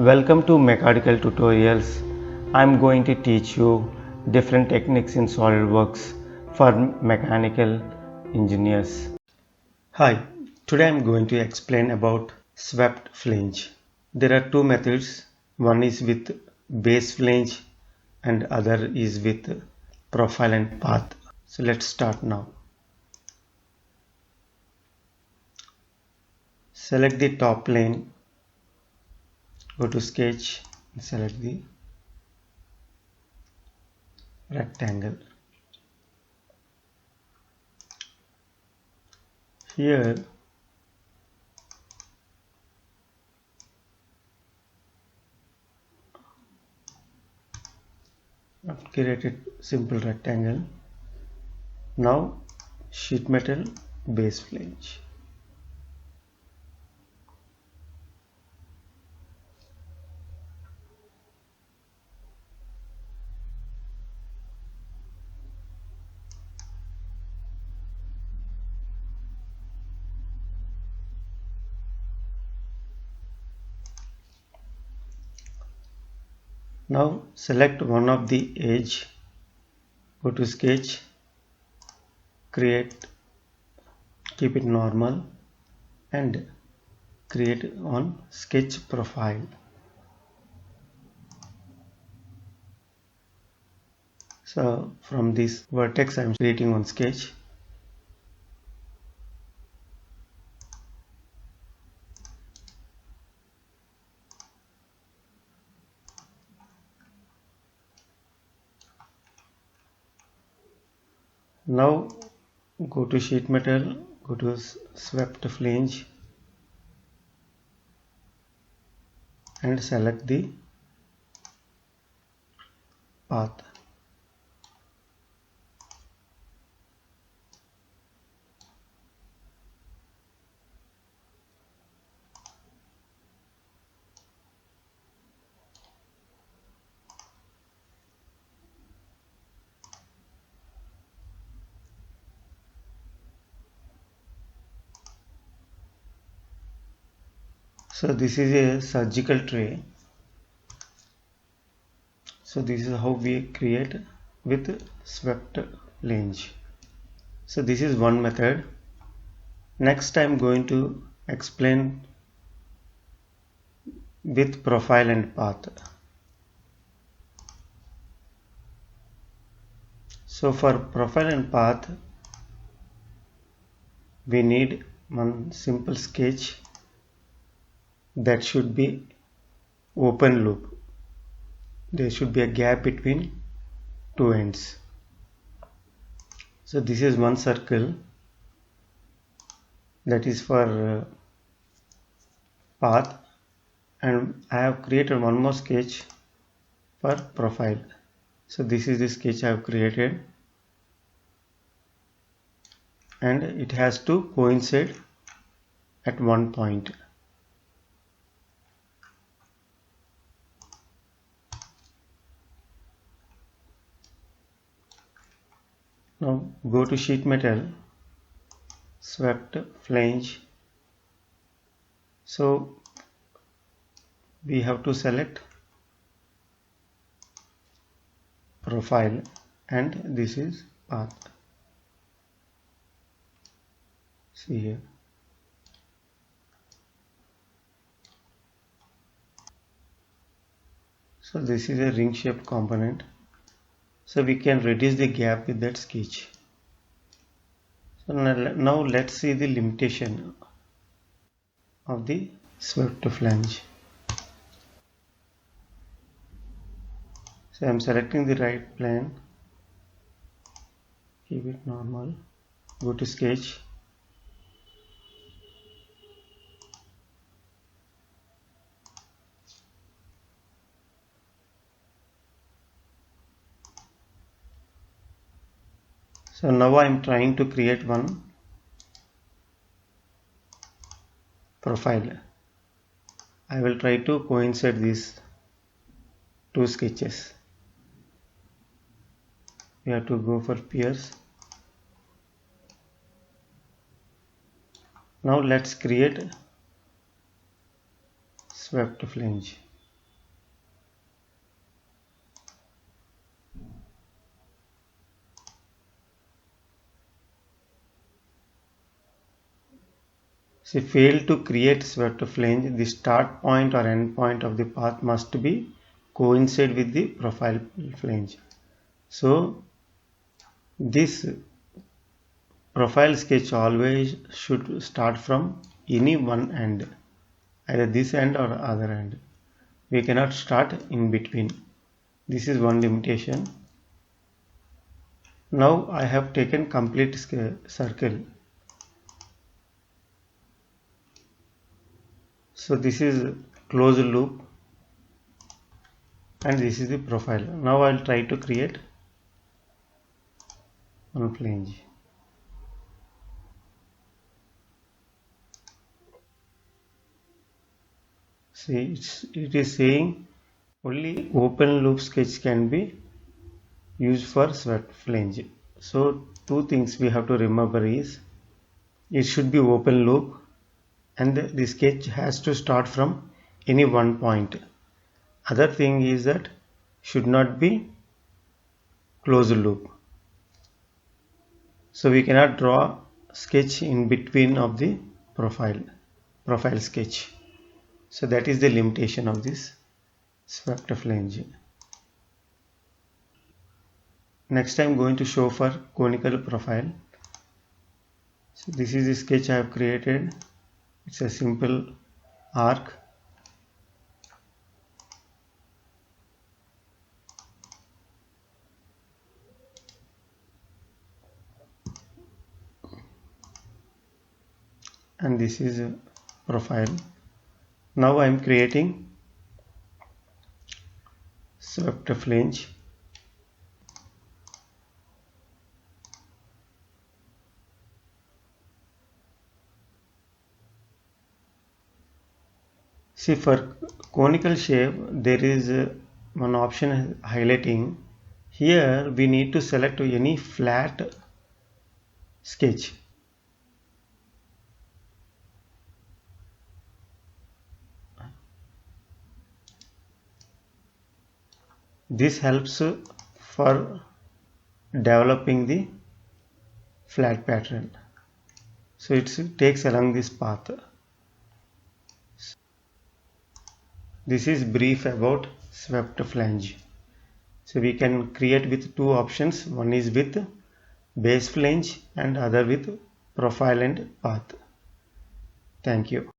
Welcome to Mechanical Tutorials. I'm going to teach you different techniques in SolidWorks for mechanical engineers. Hi, today I'm going to explain about swept flange. There are two methods. One is with base flange and other is with profile and path. So let's start now. Select the top plane, go to sketch and select the rectangle. Here I've created simple rectangle. Now sheet metal base flange. Now select one of the edge, go to sketch, create, keep it normal and create on sketch profile. So from this vertex I am creating on sketch. Now go to sheet metal, go to swept flange and select the path. So this is a surgical tray. So this is how we create with swept flange. So this is one method. Next I am going to explain with profile and path. So for profile and path we need one simple sketch that should be open loop. There should be a gap between two ends. So this is one circle that is for path, and I have created one more sketch for profile. So this is the sketch I have created and it has to coincide at one point. Now go to sheet metal, swept flange. So we have to select profile and this is path. See here. So this is a ring shaped component. So we can reduce the gap with that sketch. So now let's see the limitation of the swept flange. So I am selecting the right plane, keep it normal, go to sketch, so now I am trying to create one profile. I will try to coincide these two sketches. We have to go for pierce. Now let's create swept flange. So fail to create swept flange, the start point or end point of the path must be coincide with the profile flange. So this profile sketch always should start from any one end, either this end or other end. We cannot start in between. This is one limitation. Now I have taken complete circle. So this is closed loop and this is the profile. Now I will try to create one flange. See, it is saying only open loop sketch can be used for swept flange. So two things we have to remember is it should be open loop and the sketch has to start from any one point. Other thing is that should not be closed loop. So we cannot draw sketch in between of the profile sketch. So that is the limitation of this swept flange. Next I am going to show for conical profile. So this is the sketch I have created. It's a simple arc. And this is a profile. Now I am creating swept flange. See, for conical shape there is one option highlighting. Here we need to select any flat sketch. This helps for developing the flat pattern. So it takes along this path. This is brief about swept flange. So we can create with two options. One is with base flange and other with profile and path. Thank you.